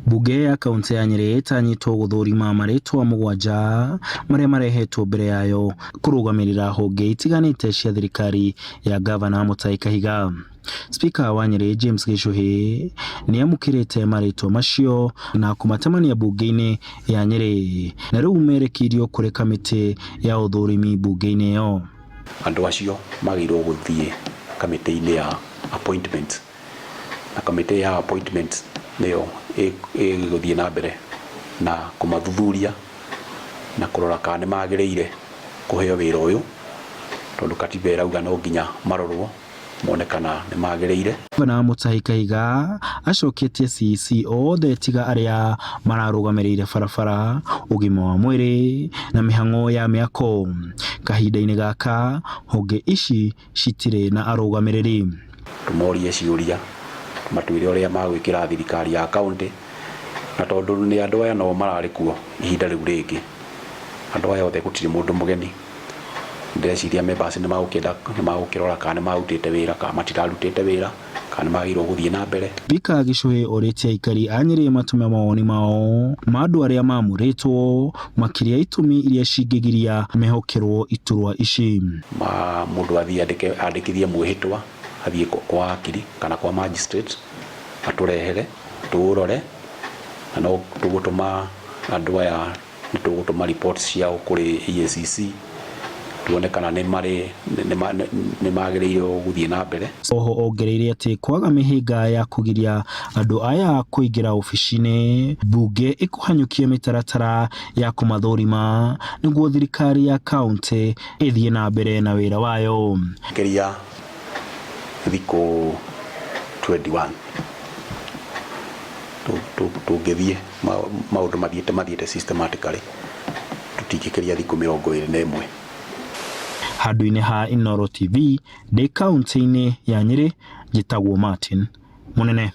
Bunge ya kaunti ya Nyeri ĩtanyĩtwo gũthũrima marĩtwa mũgwanja marĩa marehetwo mbere yayo kũrũgamĩrĩra honge itiganĩte cia thirikari ya Ngabana ma-CeC Kahiga. Speaker wa Nyeri James Gĩchũhĩ nĩamũkĩrĩte marĩtwa macio na kũmatemania bunge-inĩ ya Nyeri, na rĩu merekirio kũrĩ kamĩtĩ ya ũthũrimi bunge-inĩ ĩyo. Andũ acio magĩrĩirwo gũthiĩ kamĩtĩ-inĩ ya appointment, na kamĩtĩ ya appointment nĩyo ĩgũthiĩ na mbere na kũmathuthuria na kũrora kana nĩ magĩrĩire kũheo wĩra ũyũ, tondũ katiba ĩrauga no nginya marorwo monekana nĩ magĩrĩire. Ngabana ma-CeC Kahiga acokĩtie CEC othe tiga arĩa mararũgamĩrĩire barabara, ũgima wa mwĩrĩ na mĩhang'o ya mĩako. Kahinda-inĩ gaka honge ici citirĩ na arũgamĩrĩri. Tũmorie ciũria, matwĩre ũrĩa magwĩkĩra thirikari ya kaunti, na tondũ nĩ andũ aya no mararĩ kuo ihinda rĩu rĩngĩ. Andũ aya othe gũtirĩ mũndũ mũgeni. Ndĩreciria members nĩ magũkĩrora kana nĩ marutĩte wĩra kana matirarutĩte wĩra kana magĩrĩirwo gũthiĩ na mbere. Speaker Gĩchũhĩ orĩtie aikari a Nyeri matume mawoni mao ma andũ arĩa mamũrĩtwo, makĩria itũmi iria cingĩgiria mehokerwo iturwa ici. Mũndũ athiĩ andĩkithie mwĩhĩtwa, athiĩ kwa wakiri kana kwa magistrate, atũrehere tũrore, na no tũgũtũma andũ aya, nĩ tũgũtũma reports ciao kũrĩ EACC tuone kana nĩ magĩrĩirwo gũthiĩ na mbere. Oho ongereire atĩ kwaga mĩhĩnga ya kũgiria andũ aya kũingĩra ofici-inĩ, bunge ĩkũhanyũkie mĩtaratara ya kũmathũrima nĩguo thirikari ya kaunti ĩthiĩ na mbere na wĩra wayo. Keria thikũ 21 tũngĩthiĩ maũndũ mathiĩte systematically, tũtingĩkeria thikũ 21. Handũ-inĩ ha Inooro TV, ndĩ kaunti-inĩ ya Nyeri, njĩtagwo Martin Mũnene.